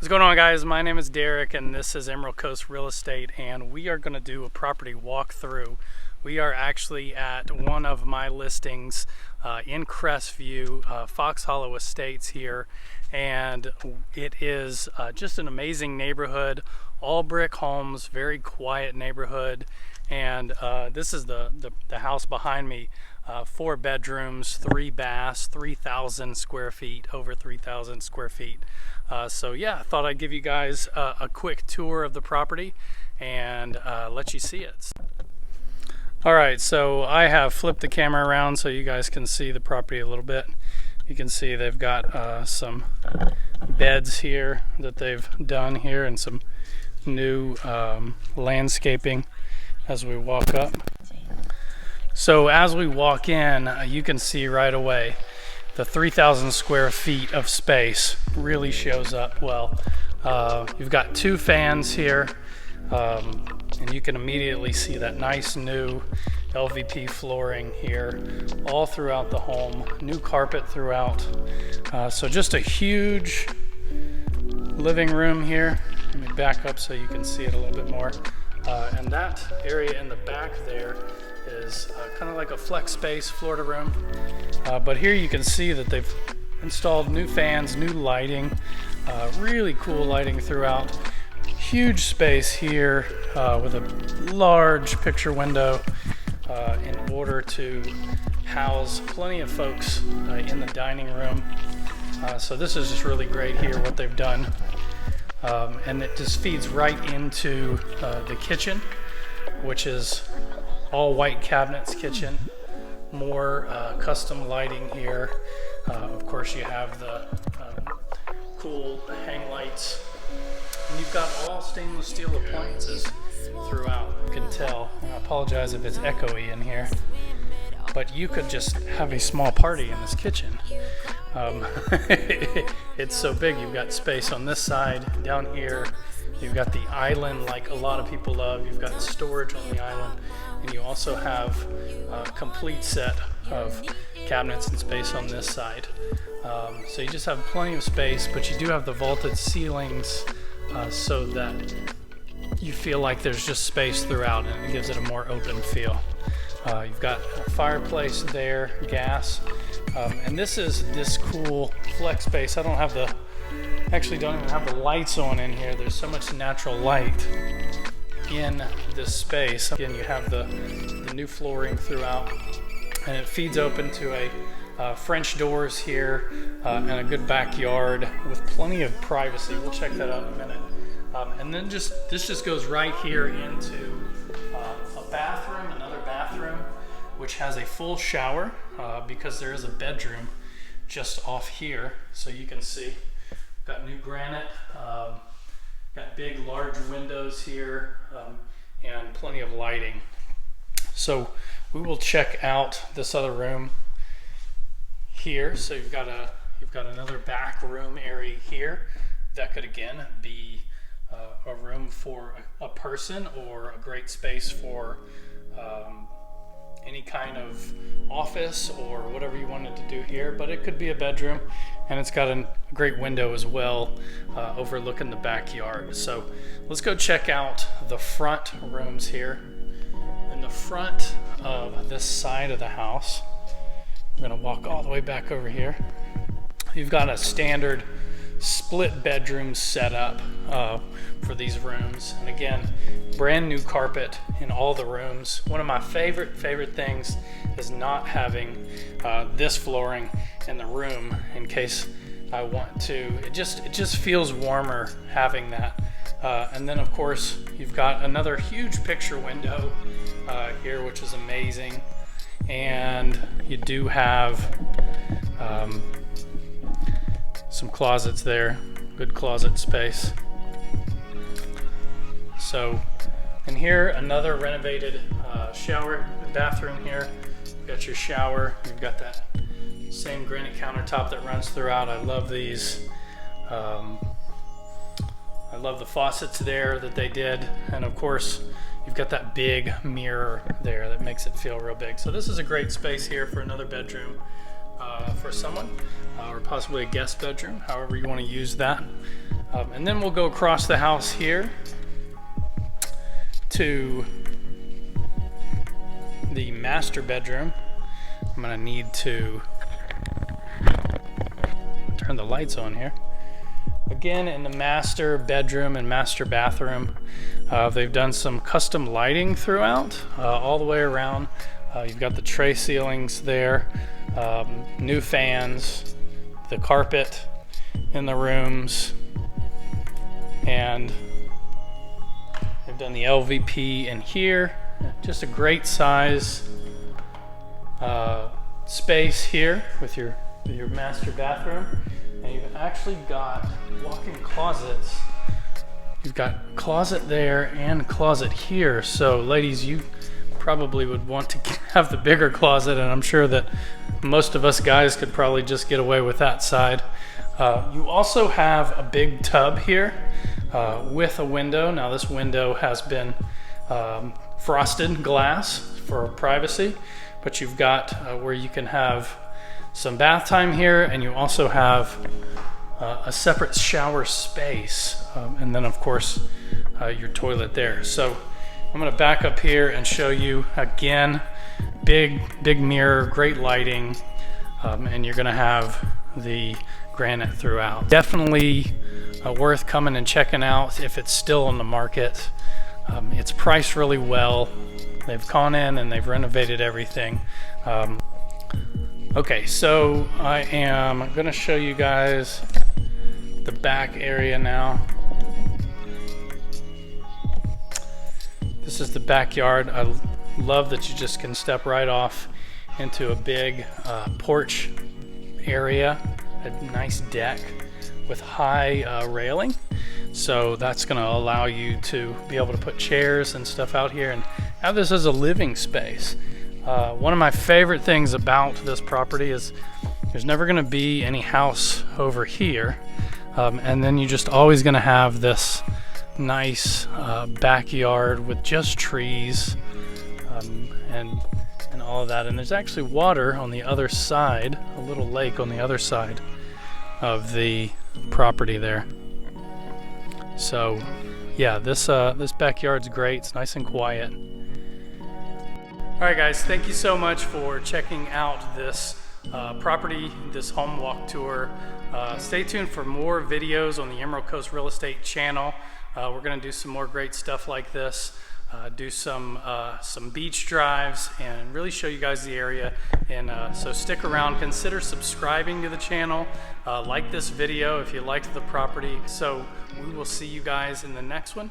What's going on, guys? My name is Derek and this is Emerald Coast Real Estate, and we are going to do a property walkthrough. We are actually at one of my listings in Crestview, Fox Hollow Estates here, and it is just an amazing neighborhood, all brick homes, very quiet neighborhood. And this is the house behind me. 4 bedrooms, 3 baths, 3,000 square feet, over 3,000 square feet. So yeah, I thought I'd give you guys a quick tour of the property and let you see it. All right, so I have flipped the camera around so you guys can see the property a little bit. You can see they've got some beds here that they've done here and some new landscaping as we walk up. So as we walk in, you can see right away the 3,000 square feet of space really shows up well. You've got 2 fans here, and you can immediately see that nice new LVP flooring here all throughout the home, new carpet throughout. So just a huge living room here. Let me back up so you can see it a little bit more. And that area in the back there is kind of like a flex space Florida room. But here you can see that they've installed new fans, new lighting, really cool lighting throughout. Huge space here with a large picture window in order to house plenty of folks in the dining room. So this is just really great here what they've done. And it just feeds right into the kitchen, which is all white cabinets kitchen. More custom lighting here. Of course, you have the cool hang lights. And you've got all stainless steel appliances throughout. You can tell. And I apologize if it's echoey in here, but you could just have a small party in this kitchen. It's so big. You've got space on this side, down here. You've got the island like a lot of people love. You've got storage on the island, and you also have a complete set of cabinets and space on this side. So you just have plenty of space, but you do have the vaulted ceilings so that you feel like there's just space throughout, and it gives it a more open feel. You've got a fireplace there, gas, and this is this cool flex space. I don't have the, actually don't even have the lights on in here. There's so much natural light in this space. Again, you have the new flooring throughout, and it feeds open to a French doors here and a good backyard with plenty of privacy. We'll check that out in a minute. And then this just goes right here into a bathroom, another bathroom, which has a full shower because there is a bedroom just off here. So you can see, got new granite, got big large windows here, and plenty of lighting. So we will check out this other room here. So you've got another back room area here that could again be a room for a person, or a great space for any kind of office or whatever you wanted to do here. But it could be a bedroom, and it's got a great window as well overlooking the backyard. So let's go check out the front rooms here. In the front of this side of the house, we're going to walk all the way back over here. You've got a standard split bedroom setup for these rooms, and again, brand new carpet in all the rooms. One of my favorite things is not having this flooring in the room in case I want to. It just feels warmer having that. And then of course you've got another huge picture window here, which is amazing, and you do have some closets there, good closet space. So, and here another renovated shower bathroom here. You've got your shower, you've got that same granite countertop that runs throughout. I love these. I love the faucets there that they did, and of course you've got that big mirror there that makes it feel real big. So this is a great space here for another bedroom for someone, or possibly a guest bedroom, however you want to use that. And then we'll go across the house here to the master bedroom. I'm gonna need to turn the lights on here. Again, in the master bedroom and master bathroom, they've done some custom lighting throughout, all the way around. You've got the tray ceilings there, new fans, the carpet in the rooms, and they've done the LVP in here. Just a great size space here with your master bathroom. And you've actually got walk-in closets. You've got closet there and closet here. So ladies, you probably would want to have the bigger closet, and I'm sure that most of us guys could probably just get away with that side. You also have a big tub here with a window. Now this window has been frosted glass for privacy, but you've got where you can have some bath time here, and you also have a separate shower space, and then of course your toilet there. So I'm going to back up here and show you again. Big mirror, great lighting, and you're going to have the granite throughout. Definitely worth coming and checking out if it's still on the market. It's priced really well. They've gone in and they've renovated everything. Okay, so I am going to show you guys the back area now. This is the backyard. I love that you just can step right off into a big porch area, a nice deck with high railing. So that's going to allow you to be able to put chairs and stuff out here and have this as a living space. One of my favorite things about this property is there's never going to be any house over here, and then you're just always going to have this nice backyard with just trees and all of that. And there's actually water on the other side, a little lake on the other side of the property there. So yeah, this backyard's great. It's nice and quiet. All right, guys, thank you so much for checking out this property, this home walk tour. Stay tuned for more videos on the Emerald Coast Real Estate channel. We're gonna do some more great stuff like this, do some beach drives, and really show you guys the area. And so stick around, consider subscribing to the channel, like this video if you liked the property. So we will see you guys in the next one.